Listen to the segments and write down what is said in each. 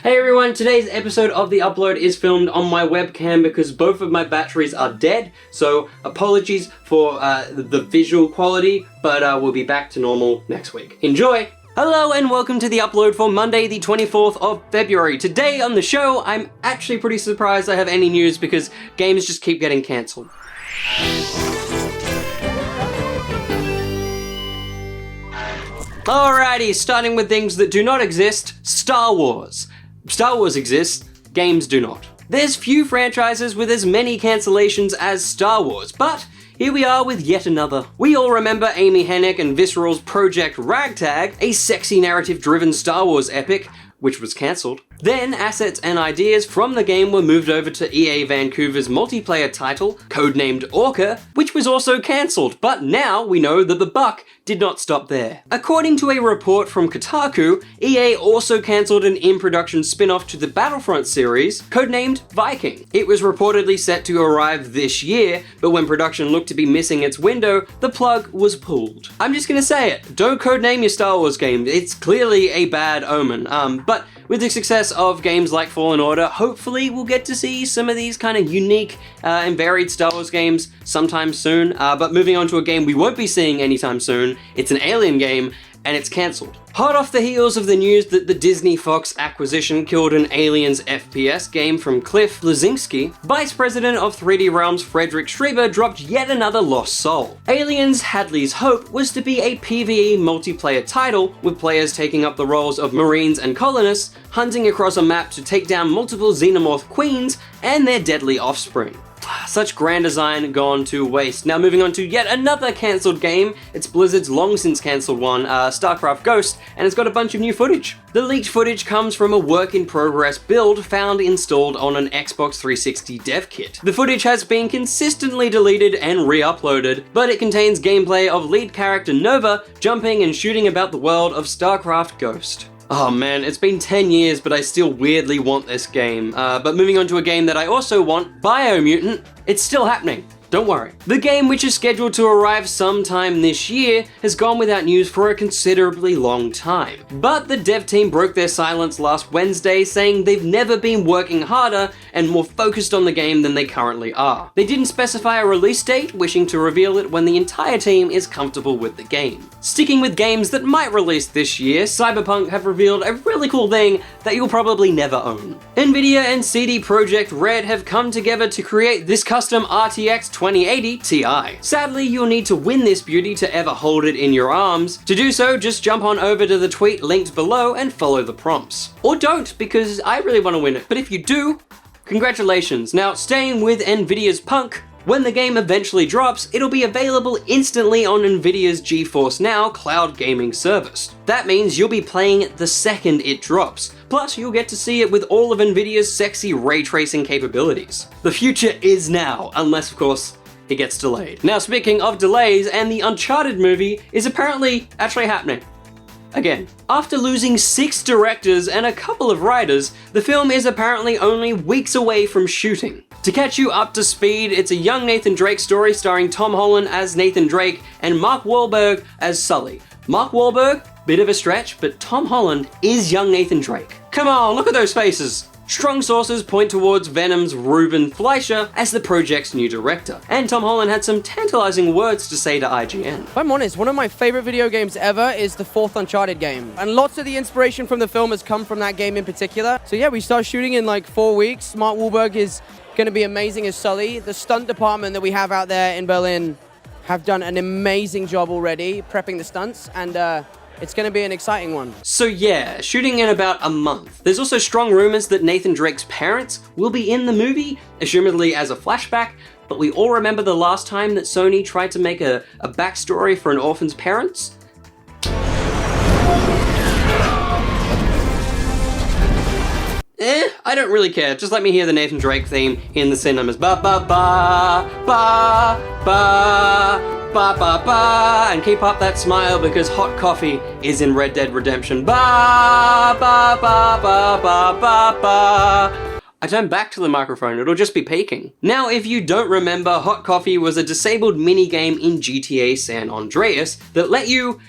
Hey everyone, today's episode of The Upload is filmed on my webcam because both of my batteries are dead, so apologies for the visual quality, but we'll be back to normal next week. Enjoy! Hello and welcome to The Upload for Monday the 24th of February. Today on the show, I'm actually pretty surprised I have any news because games just keep getting cancelled. Alrighty, starting with things that do not exist, Star Wars. Star Wars exists, games do not. There's few franchises with as many cancellations as Star Wars, but here we are with yet another. We all remember Amy Hennig and Visceral's Project Ragtag, a sexy narrative-driven Star Wars epic, which was cancelled. Then, assets and ideas from the game were moved over to EA Vancouver's multiplayer title, codenamed Orca, which was also cancelled, but now we know that the buck did not stop there. According to a report from Kotaku, EA also cancelled an in-production spin-off to the Battlefront series, codenamed Viking. It was reportedly set to arrive this year, but when production looked to be missing its window, the plug was pulled. I'm just gonna say it, don't codename your Star Wars game, it's clearly a bad omen, but with the success of games like Fallen Order, hopefully we'll get to see some of these kind of unique and varied Star Wars games sometime soon. But moving on to a game we won't be seeing anytime soon, it's an Alien game, and it's cancelled. Hot off the heels of the news that the Disney Fox acquisition killed an Aliens FPS game from Cliff Bleszinski, Vice President of 3D Realms Frederick Schreiber dropped yet another lost soul. Aliens Hadley's Hope was to be a PvE multiplayer title, with players taking up the roles of Marines and colonists, hunting across a map to take down multiple xenomorph queens and their deadly offspring. Such grand design gone to waste. Now moving on to yet another cancelled game. It's Blizzard's long since cancelled one, StarCraft Ghost, and it's got a bunch of new footage. The leaked footage comes from a work-in-progress build found installed on an Xbox 360 dev kit. The footage has been consistently deleted and re-uploaded, but it contains gameplay of lead character Nova jumping and shooting about the world of StarCraft Ghost. Oh man, it's been 10 years, but I still weirdly want this game. But moving on to a game that I also want, Biomutant, it's still happening. Don't worry. The game, which is scheduled to arrive sometime this year, has gone without news for a considerably long time. But the dev team broke their silence last Wednesday, saying they've never been working harder and more focused on the game than they currently are. They didn't specify a release date, wishing to reveal it when the entire team is comfortable with the game. Sticking with games that might release this year, Cyberpunk have revealed a really cool thing that you'll probably never own. Nvidia and CD Projekt Red have come together to create this custom RTX 2080 Ti. Sadly, you'll need to win this beauty to ever hold it in your arms. To do so, just jump on over to the tweet linked below and follow the prompts. Or don't, because I really want to win it. But if you do, congratulations. Now, staying with Nvidia's Punk, when the game eventually drops, it'll be available instantly on Nvidia's GeForce Now cloud gaming service. That means you'll be playing it the second it drops. Plus, you'll get to see it with all of Nvidia's sexy ray tracing capabilities. The future is now, unless of course, it gets delayed. Now, speaking of delays, and the Uncharted movie is apparently actually happening. Again, after losing 6 directors and a couple of writers, the film is apparently only weeks away from shooting. To catch you up to speed, it's a young Nathan Drake story starring Tom Holland as Nathan Drake and Mark Wahlberg as Sully. Mark Wahlberg, bit of a stretch, but Tom Holland is young Nathan Drake. Come on, look at those faces! Strong sources point towards Venom's Ruben Fleischer as the project's new director, and Tom Holland had some tantalizing words to say to IGN. If I'm honest, one of my favorite video games ever is the 4th Uncharted game, and lots of the inspiration from the film has come from that game in particular. So yeah, we start shooting in like 4 weeks. Mark Wahlberg is going to be amazing as Sully. The stunt department that we have out there in Berlin have done an amazing job already prepping the stunts, and it's going to be an exciting one. So yeah, shooting in about a month. There's also strong rumors that Nathan Drake's parents will be in the movie, assumedly as a flashback, but we all remember the last time that Sony tried to make a backstory for an orphan's parents? I don't really care. Just let me hear the Nathan Drake theme in the cinemas. Ba ba ba ba ba ba ba ba, and keep up that smile because hot coffee is in Red Dead Redemption. Ba ba ba ba ba ba ba. I turn back to the microphone, it'll just be peaking. Now, if you don't remember, hot coffee was a disabled minigame in GTA San Andreas that let you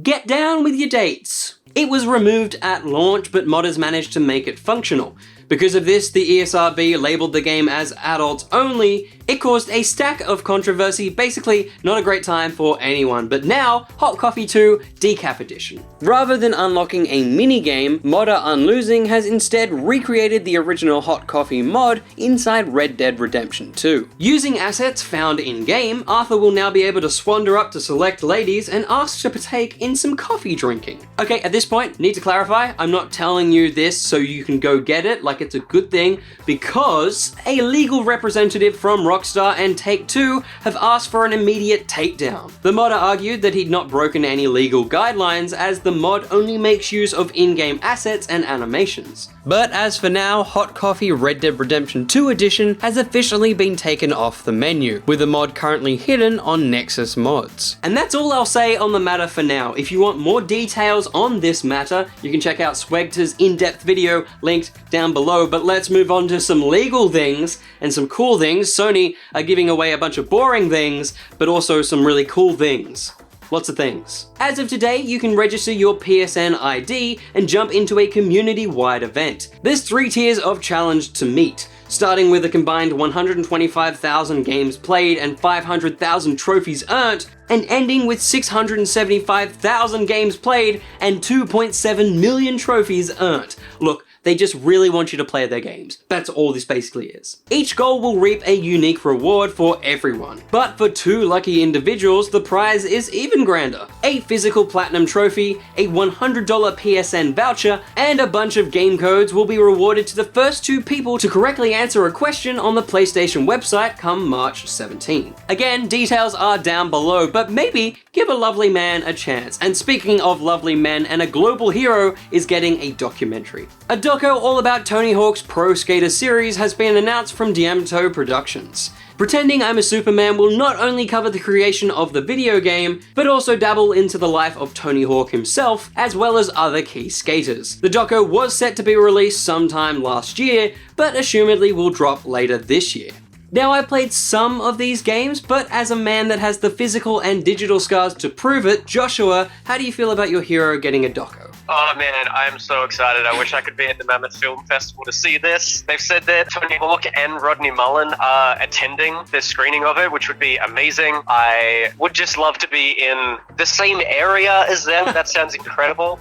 get down with your dates. It was removed at launch, but modders managed to make it functional. Because of this, the ESRB labeled the game as adults only. It caused a stack of controversy, basically not a great time for anyone. But now, Hot Coffee 2 Decaf Edition. Rather than unlocking a mini-game, modder Unlosing has instead recreated the original Hot Coffee mod inside Red Dead Redemption 2. Using assets found in-game, Arthur will now be able to swander up to select ladies and ask to partake in some coffee drinking. Okay, at this point, need to clarify, I'm not telling you this so you can go get it, like it's a good thing, because a legal representative from Rockstar and Take-Two have asked for an immediate takedown. The modder argued that he'd not broken any legal guidelines, as the mod only makes use of in-game assets and animations. But as for now, Hot Coffee Red Dead Redemption 2 Edition has officially been taken off the menu, with the mod currently hidden on Nexus Mods. And that's all I'll say on the matter for now. If you want more details on this matter, you can check out Swegter's in-depth video linked down below, but let's move on to some legal things and some cool things. Sony are giving away a bunch of boring things, but also some really cool things. Lots of things. As of today, you can register your PSN ID and jump into a community-wide event. There's 3 tiers of challenge to meet, starting with a combined 125,000 games played and 500,000 trophies earned, and ending with 675,000 games played and 2.7 million trophies earned. Look, they just really want you to play their games. That's all this basically is. Each goal will reap a unique reward for everyone. But for 2 lucky individuals, the prize is even grander. A physical platinum trophy, a $100 PSN voucher, and a bunch of game codes will be rewarded to the first 2 people to correctly answer a question on the PlayStation website come March 17. Again, details are down below, but maybe give a lovely man a chance. And speaking of lovely men, and a global hero is getting a documentary. A doco all about Tony Hawk's Pro Skater series has been announced from Diamto Productions. Pretending I'm a Superman will not only cover the creation of the video game, but also dabble into the life of Tony Hawk himself, as well as other key skaters. The doco was set to be released sometime last year, but assumedly will drop later this year. Now, I played some of these games, but as a man that has the physical and digital scars to prove it, Joshua, how do you feel about your hero getting a doco? Oh man, I'm so excited. I wish I could be at the Mammoth Film Festival to see this. They've said that Tony Hawk and Rodney Mullen are attending the screening of it, which would be amazing. I would just love to be in the same area as them. That sounds incredible.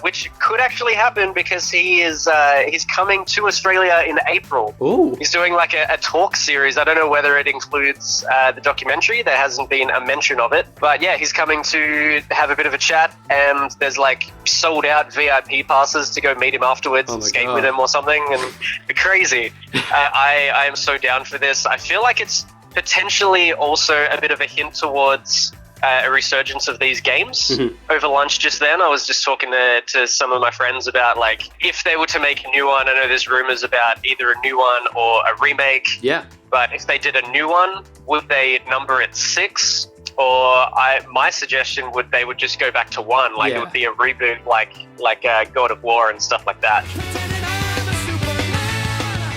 Which could actually happen because he's coming to Australia in April. Ooh. He's doing like a talk series. I don't know whether it includes the documentary. There hasn't been a mention of it. But yeah, he's coming to have a bit of a chat, and there's like sold out VIP passes to go meet him afterwards and skate with him or something, and be crazy. I am so down for this. I feel like it's potentially also a bit of a hint towards a resurgence of these games. Over lunch just then, I was just talking to some of my friends about like if they were to make a new one. I know there's rumors about either a new one or a remake. Yeah. But if they did a new one, would they number it 6? Or my suggestion would they would just go back to 1, like it would be a reboot, like God of War and stuff like that.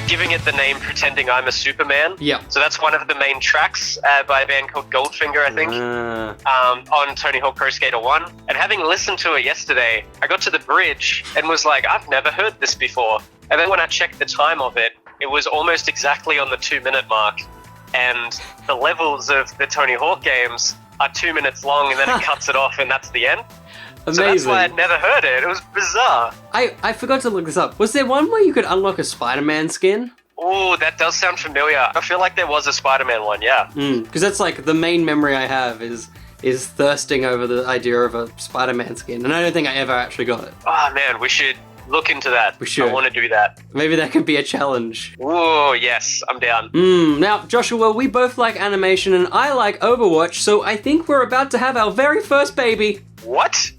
Giving it the name Pretending I'm a Superman. Yeah. So that's one of the main tracks by a band called Goldfinger, I think, on Tony Hawk Pro Skater 1. And having listened to it yesterday, I got to the bridge and was like, I've never heard this before. And then when I checked the time of it, it was almost exactly on the 2-minute mark. And the levels of the Tony Hawk games are 2 minutes long, and then it cuts it off, and that's the end. Amazing. So that's why I'd never heard it. It was bizarre. I forgot to look this up. Was there one where you could unlock a Spider-Man skin? Oh, that does sound familiar. I feel like there was a Spider-Man one, yeah. Because that's like the main memory I have is thirsting over the idea of a Spider-Man skin, and I don't think I ever actually got it. Oh man, we should look into that. We should. I want to do that. Maybe that could be a challenge. Oh, yes, I'm down. Now, Joshua, we both like animation, and I like Overwatch, so I think we're about to have our very first baby. What?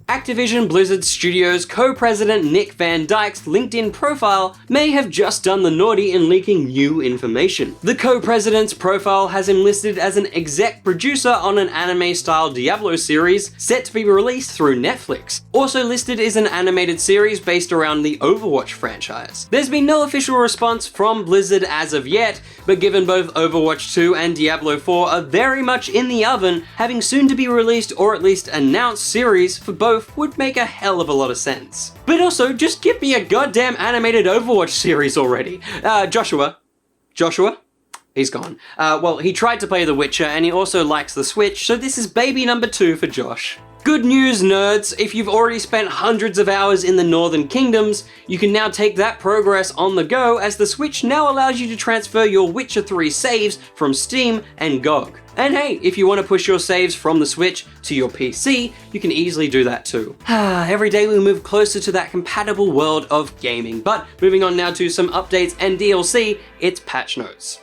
Activision Blizzard Studios co-president Nick Van Dyke's LinkedIn profile may have just done the naughty in leaking new information. The co-president's profile has him listed as an exec producer on an anime-style Diablo series set to be released through Netflix. Also listed is an animated series based around the Overwatch franchise. There's been no official response from Blizzard as of yet, but given both Overwatch 2 and Diablo 4 are very much in the oven, having soon to be released or at least announced series for both both would make a hell of a lot of sense. But also, just give me a goddamn animated Overwatch series already. Joshua? He's gone. Well, he tried to play The Witcher and he also likes the Switch, so this is baby number 2 for Josh. Good news, nerds! If you've already spent hundreds of hours in the Northern Kingdoms, you can now take that progress on the go, as the Switch now allows you to transfer your Witcher 3 saves from Steam and GOG. And hey, if you want to push your saves from the Switch to your PC, you can easily do that too. Every day we move closer to that compatible world of gaming. But moving on now to some updates and DLC, it's patch notes.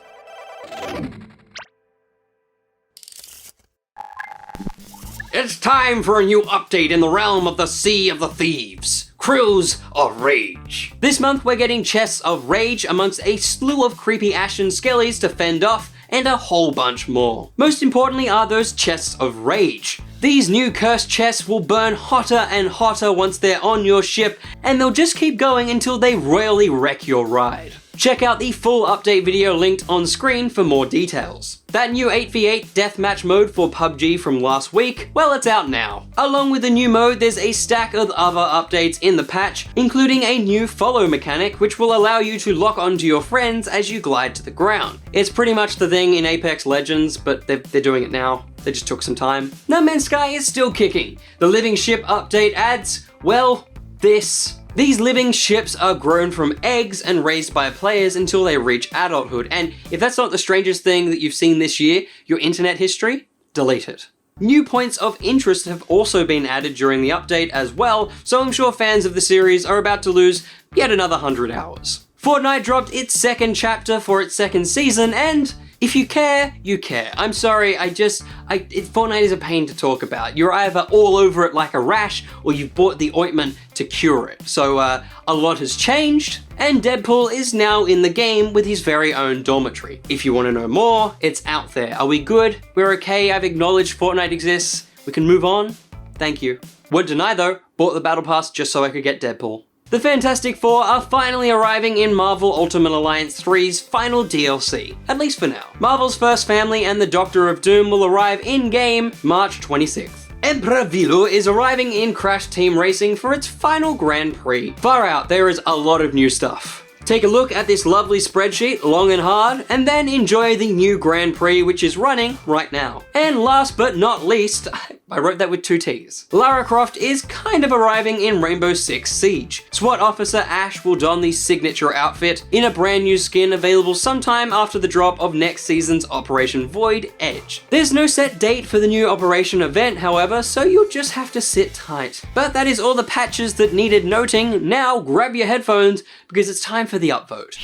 It's time for a new update in the realm of the Sea of the Thieves. Cruise of Rage. This month we're getting chests of rage amongst a slew of creepy ashen skellies to fend off, and a whole bunch more. Most importantly are those chests of rage. These new cursed chests will burn hotter and hotter once they're on your ship, and they'll just keep going until they royally wreck your ride. Check out the full update video linked on screen for more details. That new 8v8 deathmatch mode for PUBG from last week, well, it's out now. Along with the new mode, there's a stack of other updates in the patch, including a new follow mechanic which will allow you to lock onto your friends as you glide to the ground. It's pretty much the thing in Apex Legends, but they're doing it now. They just took some time. No Man's Sky is still kicking. The living ship update adds, well, this. These living ships are grown from eggs and raised by players until they reach adulthood, and if that's not the strangest thing that you've seen this year, your internet history, delete it. New points of interest have also been added during the update as well, so I'm sure fans of the series are about to lose yet another 100 hours. Fortnite dropped its second chapter for its second season, and if you care, you care. I'm sorry, Fortnite is a pain to talk about. You're either all over it like a rash, or you've bought the ointment to cure it. So a lot has changed, and Deadpool is now in the game with his very own dormitory. If you want to know more, it's out there. Are we good? We're okay, I've acknowledged Fortnite exists. We can move on? Thank you. Won't deny though, bought the Battle Pass just so I could get Deadpool. The Fantastic Four are finally arriving in Marvel Ultimate Alliance 3's final DLC, at least for now. Marvel's first family and the Doctor of Doom will arrive in-game March 26th. Emperor Vilu is arriving in Crash Team Racing for its final Grand Prix. Far out, there is a lot of new stuff. Take a look at this lovely spreadsheet, long and hard, and then enjoy the new Grand Prix which is running right now. And last but not least, I wrote that with 2 T's. Lara Croft is kind of arriving in Rainbow Six Siege. SWAT Officer Ash will don the signature outfit in a brand new skin available sometime after the drop of next season's Operation Void Edge. There's no set date for the new Operation event, however, so you'll just have to sit tight. But that is all the patches that needed noting. Now grab your headphones because it's time for the upvote.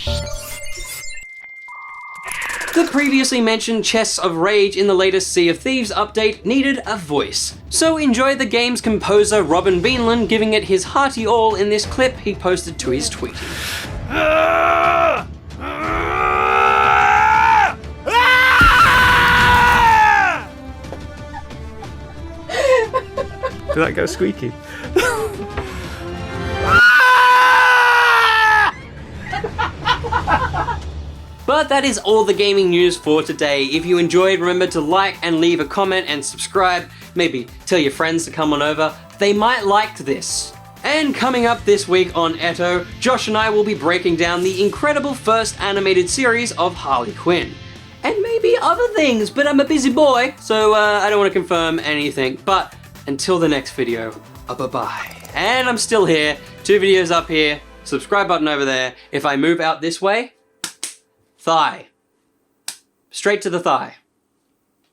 The previously mentioned chests of rage in the latest Sea of Thieves update needed a voice. So enjoy the game's composer Robin Beanland giving it his hearty all in this clip he posted to his tweet. Did that go squeaky? But that is all the gaming news for today. If you enjoyed, remember to like and leave a comment and subscribe. Maybe tell your friends to come on over. They might like this. And coming up this week on Eto, Josh and I will be breaking down the incredible first animated series of Harley Quinn. And maybe other things, but I'm a busy boy, so I don't want to confirm anything. But until the next video, bye-bye. And I'm still here, 2 videos up here, subscribe button over there. If I move out this way, thigh. Straight to the thigh.